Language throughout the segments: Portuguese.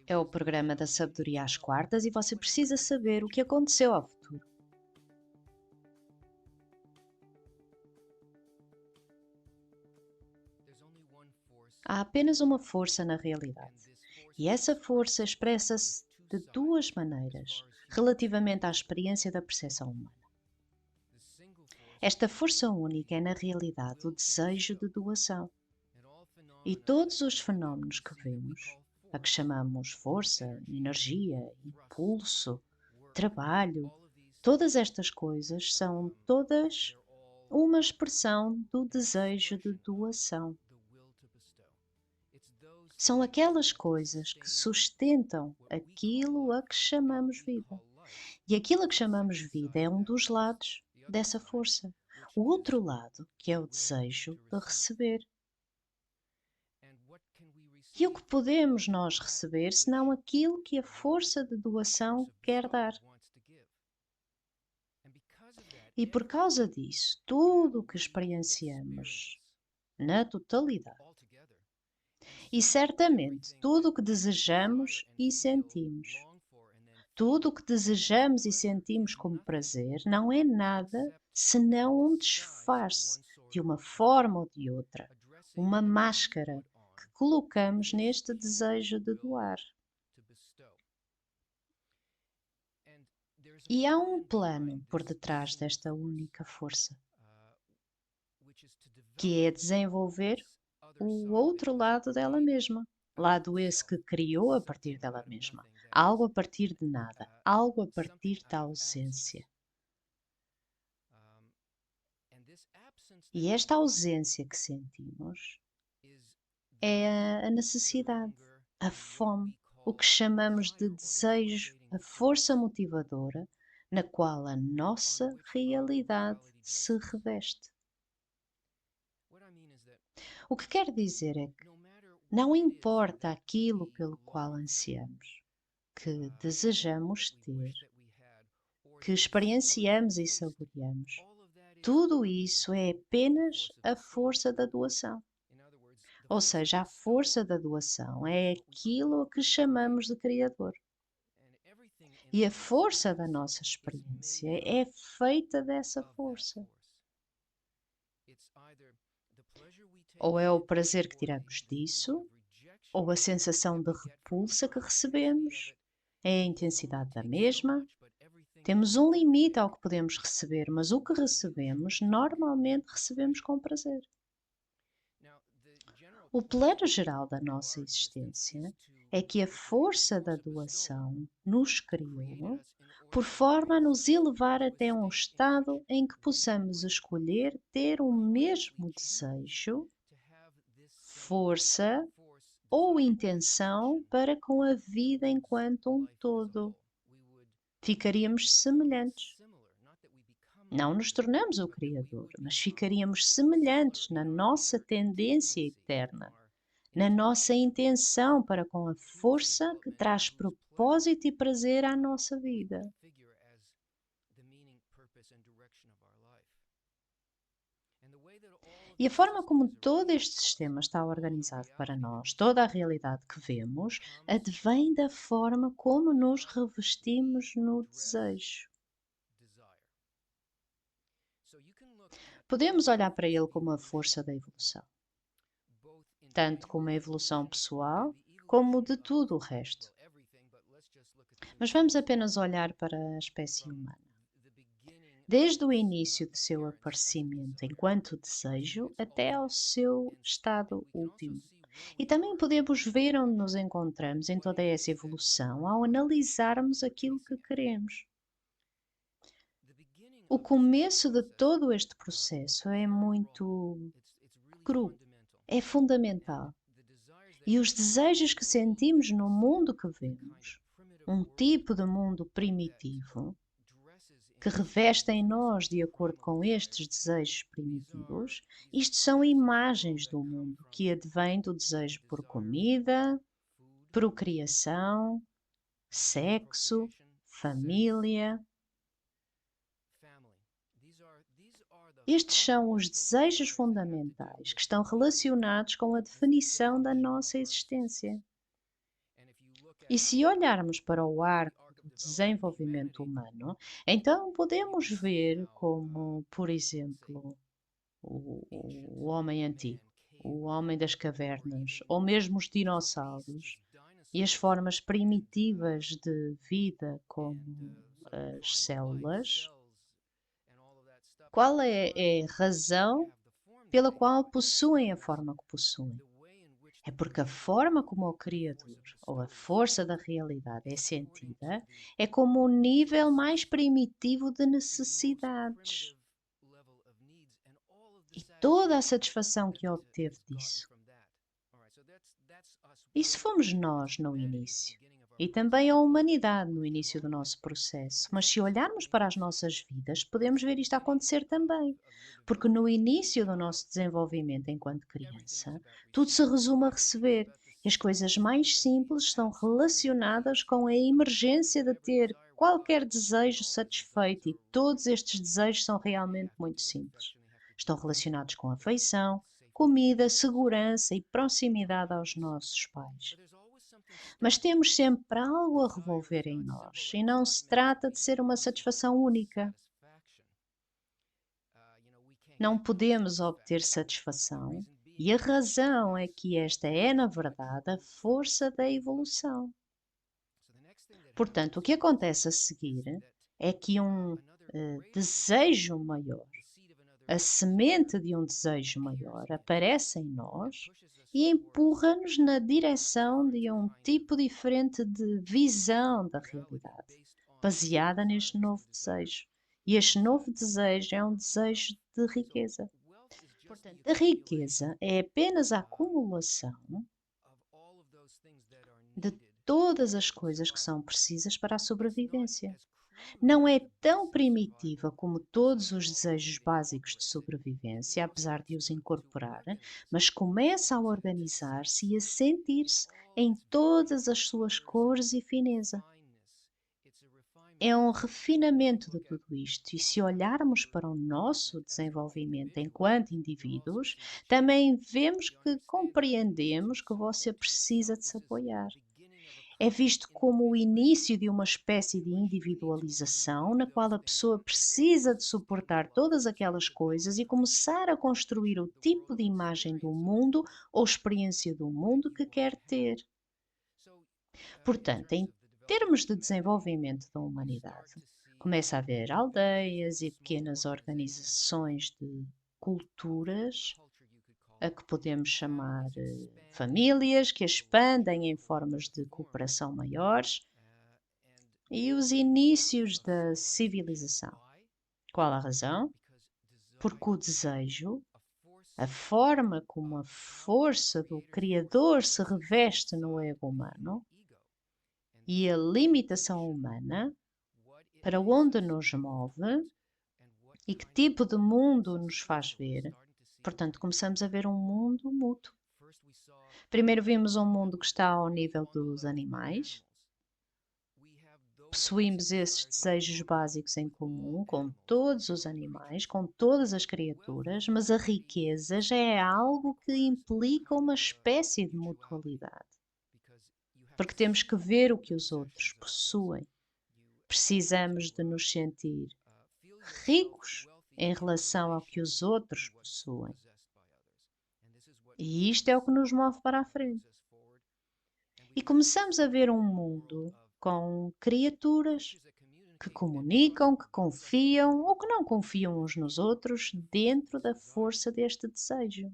É o programa da sabedoria às quartas e você precisa saber o que aconteceu ao futuro. Há apenas uma força na realidade, e essa força expressa-se de duas maneiras, relativamente à experiência da percepção humana. Esta força única é, na realidade, o desejo de doação. E todos os fenómenos que vemos, a que chamamos força, energia, impulso, trabalho, todas estas coisas são todas uma expressão do desejo de doação. São aquelas coisas que sustentam aquilo a que chamamos vida. E aquilo a que chamamos vida é um dos lados dessa força. O outro lado, que é o desejo de receber. E o que podemos nós receber senão aquilo que a força de doação quer dar? E por causa disso, tudo o que experienciamos na totalidade, e certamente tudo o que desejamos e sentimos, tudo o que desejamos e sentimos como prazer não é nada senão um disfarce de uma forma ou de outra, uma máscara que colocamos neste desejo de doar. E há um plano por detrás desta única força, que é desenvolver o outro lado dela mesma. Lado esse que criou a partir dela mesma. Algo a partir de nada, algo a partir da ausência. E esta ausência que sentimos é a necessidade, a fome, o que chamamos de desejo, a força motivadora na qual a nossa realidade se reveste. O que quer dizer é que não importa aquilo pelo qual ansiamos, que desejamos ter, que experienciamos e saboreamos, tudo isso é apenas a força da doação. Ou seja, a força da doação é aquilo que chamamos de Criador. E a força da nossa experiência é feita dessa força. Ou é o prazer que tiramos disso, ou a sensação de repulsa que recebemos, é a intensidade da mesma. Temos um limite ao que podemos receber, mas o que recebemos, normalmente recebemos com prazer. O plano geral da nossa existência é que a força da doação nos criou por forma a nos elevar até um estado em que possamos escolher ter o mesmo desejo, força ou intenção para com a vida enquanto um todo. Ficaríamos semelhantes. Não nos tornamos o Criador, mas ficaríamos semelhantes na nossa tendência eterna, na nossa intenção para com a força que traz propósito e prazer à nossa vida. E a forma como todo este sistema está organizado para nós, toda a realidade que vemos, advém da forma como nos revestimos no desejo. Podemos olhar para ele como a força da evolução, tanto como a evolução pessoal, como de tudo o resto. Mas vamos apenas olhar para a espécie humana. Desde o início de seu aparecimento enquanto desejo até ao seu estado último. E também podemos ver onde nos encontramos em toda essa evolução ao analisarmos aquilo que queremos. O começo de todo este processo é muito cru, é fundamental. E os desejos que sentimos no mundo que vemos, um tipo de mundo primitivo, que reveste em nós de acordo com estes desejos primitivos, isto são imagens do mundo que advém do desejo por comida, procriação, sexo, família. Estes são os desejos fundamentais que estão relacionados com a definição da nossa existência. E se olharmos para o arco do desenvolvimento humano, então podemos ver como, por exemplo, o homem antigo, o homem das cavernas, ou mesmo os dinossauros, e as formas primitivas de vida, como as células, qual é a razão pela qual possuem a forma que possuem? É porque a forma como o Criador, ou a força da realidade, é sentida, é como o nível mais primitivo de necessidades. E toda a satisfação que obteve disso. Isso fomos nós no início. E também a humanidade no início do nosso processo. Mas se olharmos para as nossas vidas, podemos ver isto acontecer também. Porque no início do nosso desenvolvimento enquanto criança, tudo se resume a receber. E as coisas mais simples estão relacionadas com a emergência de ter qualquer desejo satisfeito, e todos estes desejos são realmente muito simples. Estão relacionados com afeição, comida, segurança e proximidade aos nossos pais. Mas temos sempre algo a revolver em nós, e não se trata de ser uma satisfação única. Não podemos obter satisfação, e a razão é que esta é, na verdade, a força da evolução. Portanto, o que acontece a seguir é que um desejo maior, a semente de um desejo maior, aparece em nós e empurra-nos na direção de um tipo diferente de visão da realidade, baseada neste novo desejo. E este novo desejo é um desejo de riqueza. Portanto, a riqueza é apenas a acumulação de todas as coisas que são precisas para a sobrevivência. Não é tão primitiva como todos os desejos básicos de sobrevivência, apesar de os incorporar, mas começa a organizar-se e a sentir-se em todas as suas cores e fineza. É um refinamento de tudo isto, e se olharmos para o nosso desenvolvimento enquanto indivíduos, também vemos que compreendemos que você precisa de se apoiar. É visto como o início de uma espécie de individualização, na qual a pessoa precisa de suportar todas aquelas coisas e começar a construir o tipo de imagem do mundo ou experiência do mundo que quer ter. Portanto, em termos de desenvolvimento da humanidade, começa a haver aldeias e pequenas organizações de culturas, a que podemos chamar famílias, que expandem em formas de cooperação maiores, e os inícios da civilização. Qual a razão? Porque o desejo, a forma como a força do Criador se reveste no ego humano, e a limitação humana, para onde nos move e que tipo de mundo nos faz ver. Portanto, começamos a ver um mundo mútuo. Primeiro vimos um mundo que está ao nível dos animais. Possuímos esses desejos básicos em comum com todos os animais, com todas as criaturas, mas a riqueza já é algo que implica uma espécie de mutualidade. Porque temos que ver o que os outros possuem. Precisamos de nos sentir ricos em relação ao que os outros possuem. E isto é o que nos move para a frente. E começamos a ver um mundo com criaturas que comunicam, que confiam ou que não confiam uns nos outros dentro da força deste desejo.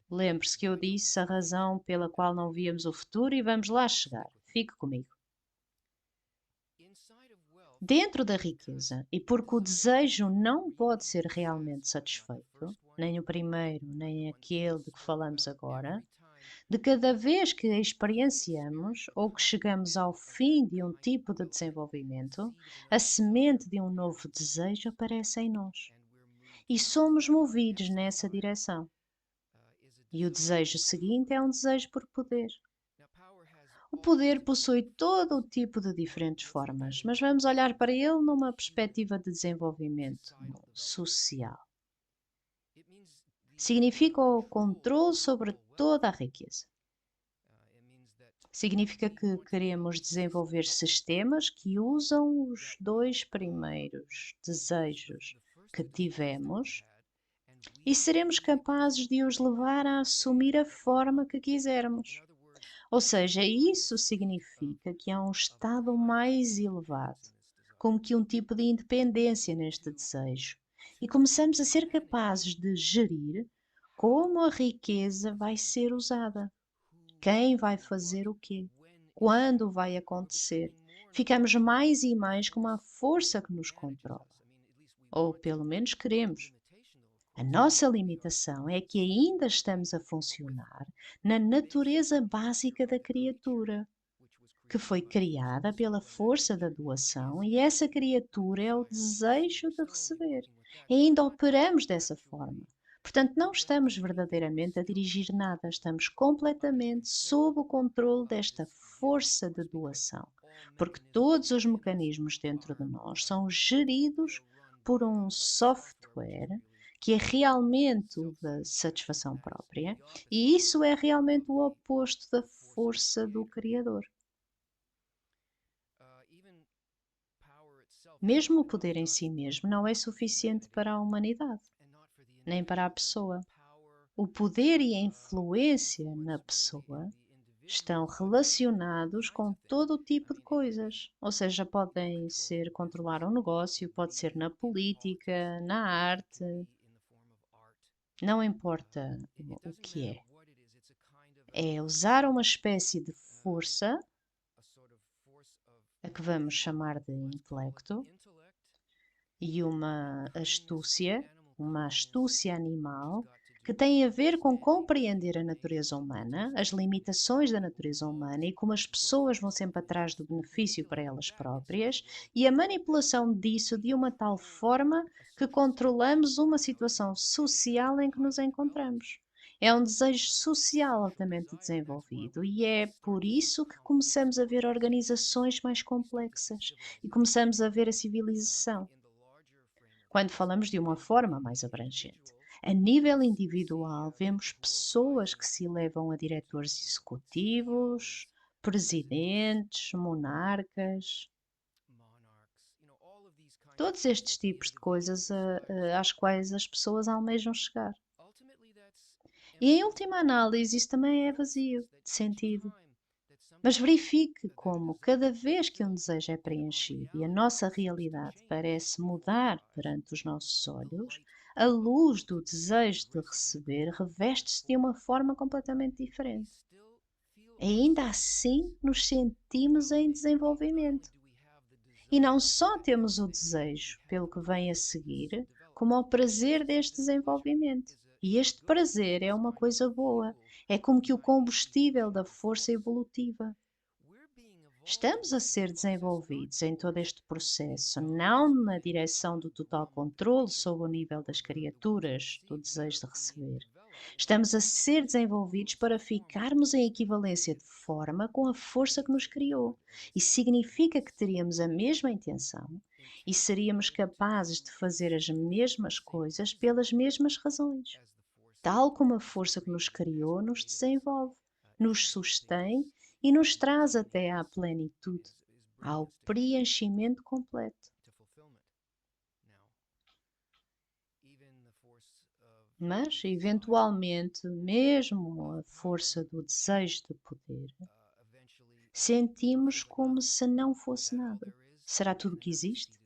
Lembre-se que eu disse a razão pela qual não víamos o futuro, e vamos lá chegar. Fique comigo. Dentro da riqueza, e porque o desejo não pode ser realmente satisfeito, nem o primeiro, nem aquele de que falamos agora, de cada vez que experienciamos ou que chegamos ao fim de um tipo de desenvolvimento, a semente de um novo desejo aparece em nós. E somos movidos nessa direção. E o desejo seguinte é um desejo por poder. O poder possui todo o tipo de diferentes formas, mas vamos olhar para ele numa perspectiva de desenvolvimento social. Significa o controle sobre toda a riqueza. Significa que queremos desenvolver sistemas que usam os dois primeiros desejos que tivemos e seremos capazes de os levar a assumir a forma que quisermos. Ou seja, isso significa que há um estado mais elevado, como que um tipo de independência neste desejo, e começamos a ser capazes de gerir como a riqueza vai ser usada, quem vai fazer o quê, quando vai acontecer. Ficamos mais e mais com uma força que nos controla, ou pelo menos queremos. A nossa limitação é que ainda estamos a funcionar na natureza básica da criatura, que foi criada pela força da doação, e essa criatura é o desejo de receber. E ainda operamos dessa forma. Portanto, não estamos verdadeiramente a dirigir nada, estamos completamente sob o controle desta força de doação, porque todos os mecanismos dentro de nós são geridos por um software que é realmente o da satisfação própria, e isso é realmente o oposto da força do Criador. Mesmo o poder em si mesmo não é suficiente para a humanidade, nem para a pessoa. O poder e a influência na pessoa estão relacionados com todo o tipo de coisas. Ou seja, podem ser controlar um negócio, pode ser na política, na arte, não importa o que é. É usar uma espécie de força, a que vamos chamar de intelecto, e uma astúcia animal, que tem a ver com compreender a natureza humana, as limitações da natureza humana e como as pessoas vão sempre atrás do benefício para elas próprias, e a manipulação disso de uma tal forma que controlamos uma situação social em que nos encontramos. É um desejo social altamente desenvolvido e é por isso que começamos a ver organizações mais complexas e começamos a ver a civilização quando falamos de uma forma mais abrangente. A nível individual, vemos pessoas que se elevam a diretores executivos, presidentes, monarcas, todos estes tipos de coisas às quais as pessoas almejam chegar. E em última análise, isso também é vazio de sentido. Mas verifique como, cada vez que um desejo é preenchido e a nossa realidade parece mudar perante os nossos olhos, a luz do desejo de receber reveste-se de uma forma completamente diferente. Ainda assim, nos sentimos em desenvolvimento. E não só temos o desejo pelo que vem a seguir, como o prazer deste desenvolvimento. E este prazer é uma coisa boa, é como que o combustível da força evolutiva. Estamos a ser desenvolvidos em todo este processo, não na direção do total controle sobre o nível das criaturas, do desejo de receber. Estamos a ser desenvolvidos para ficarmos em equivalência de forma com a força que nos criou. Isso significa que teríamos a mesma intenção e seríamos capazes de fazer as mesmas coisas pelas mesmas razões, tal como a força que nos criou nos desenvolve, nos sustém e nos traz até à plenitude, ao preenchimento completo. Mas, eventualmente, mesmo a força do desejo de poder, sentimos como se não fosse nada. Será tudo o que existe?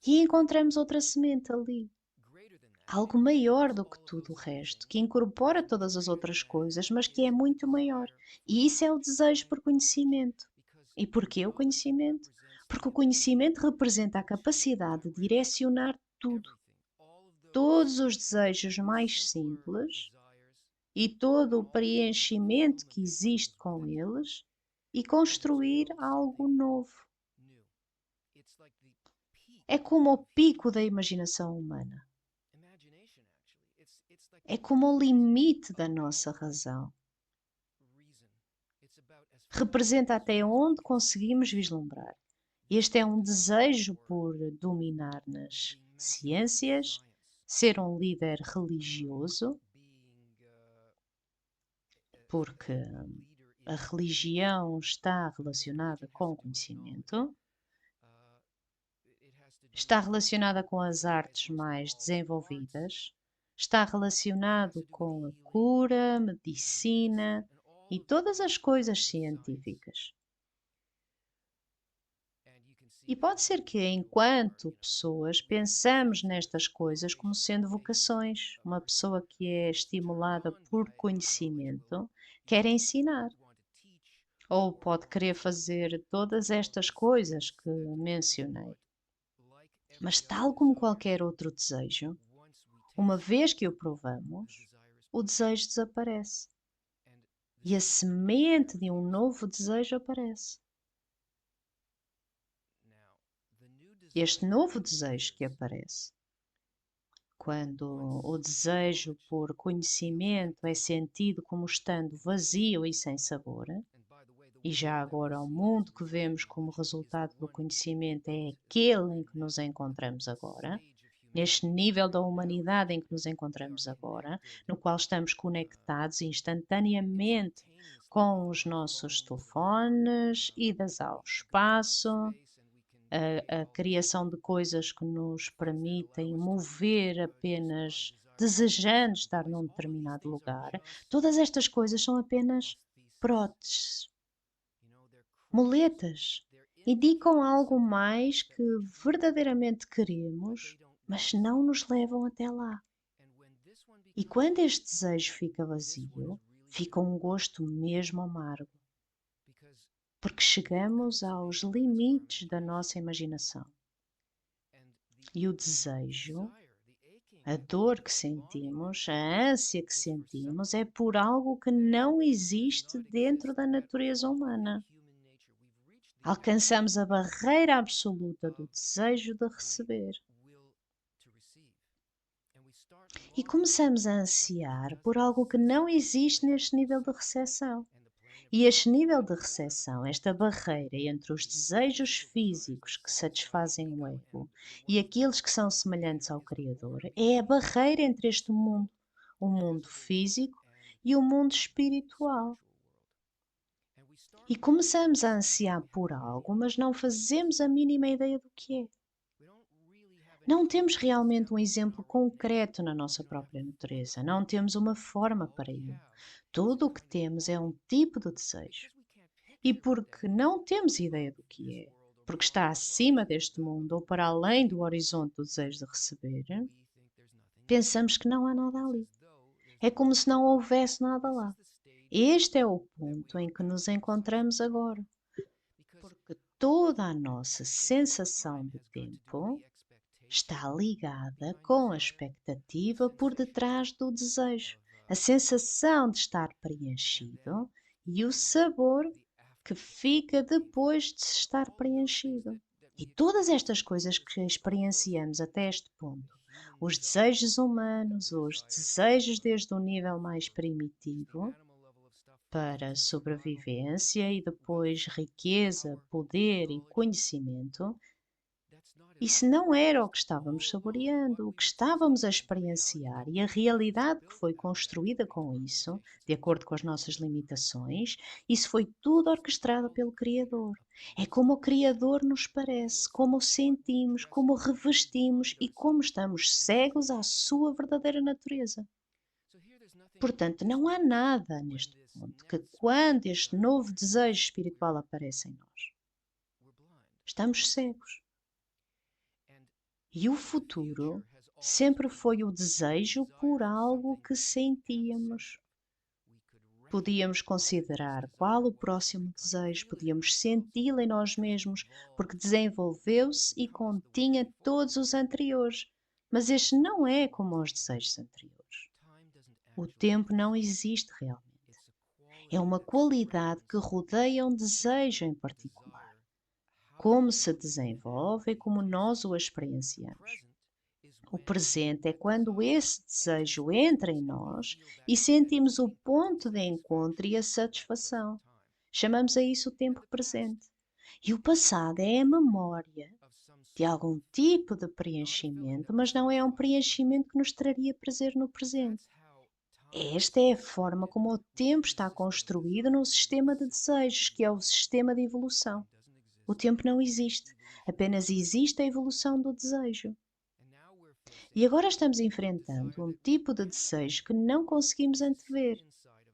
E encontramos outra semente ali, algo maior do que tudo o resto, que incorpora todas as outras coisas, mas que é muito maior. E isso é o desejo por conhecimento. E porquê o conhecimento? Porque o conhecimento representa a capacidade de direcionar tudo, todos os desejos mais simples e todo o preenchimento que existe com eles e construir algo novo. É como o pico da imaginação humana. É como o limite da nossa razão. Representa até onde conseguimos vislumbrar. Este é um desejo por dominar nas ciências, ser um líder religioso, porque a religião está relacionada com o conhecimento, está relacionada com as artes mais desenvolvidas, está relacionado com a cura, medicina e todas as coisas científicas. E pode ser que, enquanto pessoas, pensamos nestas coisas como sendo vocações. Uma pessoa que é estimulada por conhecimento quer ensinar, ou pode querer fazer todas estas coisas que mencionei. Mas, tal como qualquer outro desejo, uma vez que o provamos, o desejo desaparece e a semente de um novo desejo aparece. Este novo desejo que aparece, quando o desejo por conhecimento é sentido como estando vazio e sem sabor, e já agora o mundo que vemos como resultado do conhecimento é aquele em que nos encontramos agora, neste nível da humanidade em que nos encontramos agora, no qual estamos conectados instantaneamente com os nossos telefones, idas ao espaço, a criação de coisas que nos permitem mover apenas desejando estar num determinado lugar. Todas estas coisas são apenas próteses, muletas. Indicam algo mais que verdadeiramente queremos, mas não nos levam até lá. E quando este desejo fica vazio, fica um gosto mesmo amargo, porque chegamos aos limites da nossa imaginação. E o desejo, a dor que sentimos, a ânsia que sentimos, é por algo que não existe dentro da natureza humana. Alcançamos a barreira absoluta do desejo de receber. E começamos a ansiar por algo que não existe neste nível de recepção. E este nível de recepção, esta barreira entre os desejos físicos que satisfazem o ego e aqueles que são semelhantes ao Criador, é a barreira entre este mundo, o mundo físico e o mundo espiritual. E começamos a ansiar por algo, mas não fazemos a mínima ideia do que é. Não temos realmente um exemplo concreto na nossa própria natureza, não temos uma forma para ele. Tudo o que temos é um tipo de desejo. E porque não temos ideia do que é, porque está acima deste mundo ou para além do horizonte do desejo de receber, pensamos que não há nada ali. É como se não houvesse nada lá. Este é o ponto em que nos encontramos agora. Porque toda a nossa sensação de tempo está ligada com a expectativa por detrás do desejo, a sensação de estar preenchido e o sabor que fica depois de se estar preenchido. E todas estas coisas que experienciamos até este ponto, os desejos humanos, os desejos desde o nível mais primitivo, para sobrevivência e depois riqueza, poder e conhecimento, isso não era o que estávamos saboreando, o que estávamos a experienciar e a realidade que foi construída com isso, de acordo com as nossas limitações, isso foi tudo orquestrado pelo Criador. É como o Criador nos parece, como o sentimos, como o revestimos e como estamos cegos à sua verdadeira natureza. Portanto, não há nada neste ponto que, quando este novo desejo espiritual aparece em nós, estamos cegos. E o futuro sempre foi o desejo por algo que sentíamos. Podíamos considerar qual o próximo desejo, podíamos senti-lo em nós mesmos, porque desenvolveu-se e continha todos os anteriores. Mas este não é como os desejos anteriores. O tempo não existe realmente. É uma qualidade que rodeia um desejo em particular. Como se desenvolve e como nós o experienciamos. O presente é quando esse desejo entra em nós e sentimos o ponto de encontro e a satisfação. Chamamos a isso o tempo presente. E o passado é a memória de algum tipo de preenchimento, mas não é um preenchimento que nos traria prazer no presente. Esta é a forma como o tempo está construído no sistema de desejos, que é o sistema de evolução. O tempo não existe, apenas existe a evolução do desejo. E agora estamos enfrentando um tipo de desejo que não conseguimos antever.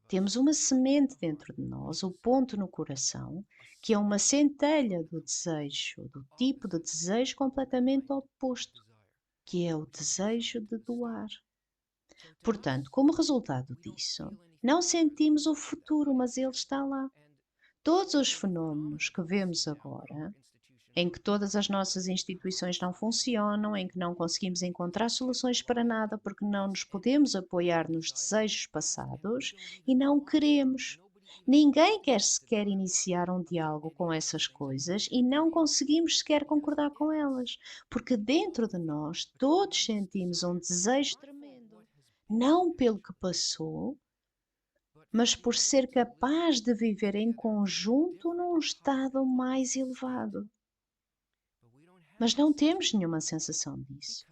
Temos uma semente dentro de nós, o ponto no coração, que é uma centelha do desejo, do tipo de desejo completamente oposto, que é o desejo de doar. Portanto, como resultado disso, não sentimos o futuro, mas ele está lá. Todos os fenómenos que vemos agora, em que todas as nossas instituições não funcionam, em que não conseguimos encontrar soluções para nada porque não nos podemos apoiar nos desejos passados e não queremos. Ninguém quer sequer iniciar um diálogo com essas coisas e não conseguimos sequer concordar com elas, porque dentro de nós todos sentimos um desejo tremendo, não pelo que passou, mas por ser capaz de viver em conjunto num estado mais elevado. Mas não temos nenhuma sensação disso,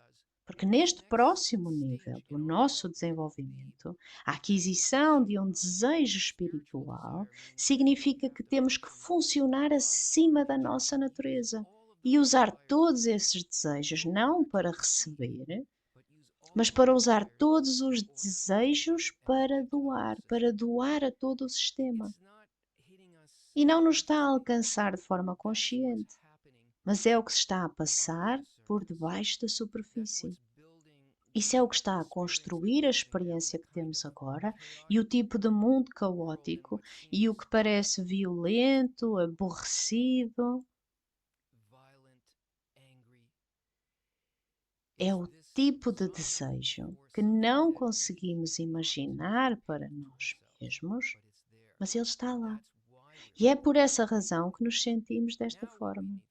porque neste próximo nível do nosso desenvolvimento, a aquisição de um desejo espiritual significa que temos que funcionar acima da nossa natureza e usar todos esses desejos não para receber, mas para usar todos os desejos para doar a todo o sistema. E não nos está a alcançar de forma consciente, mas é o que se está a passar por debaixo da superfície. Isso é o que está a construir a experiência que temos agora e o tipo de mundo caótico e o que parece violento, aborrecido. É o tipo de desejo que não conseguimos imaginar para nós mesmos, mas ele está lá. E é por essa razão que nos sentimos desta forma.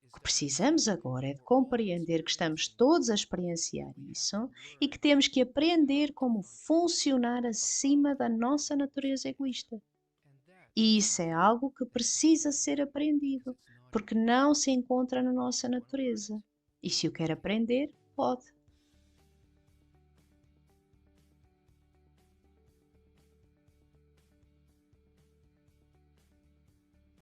O que precisamos agora é de compreender que estamos todos a experienciar isso e que temos que aprender como funcionar acima da nossa natureza egoísta. E isso é algo que precisa ser aprendido, porque não se encontra na nossa natureza. E se o quer aprender, pode.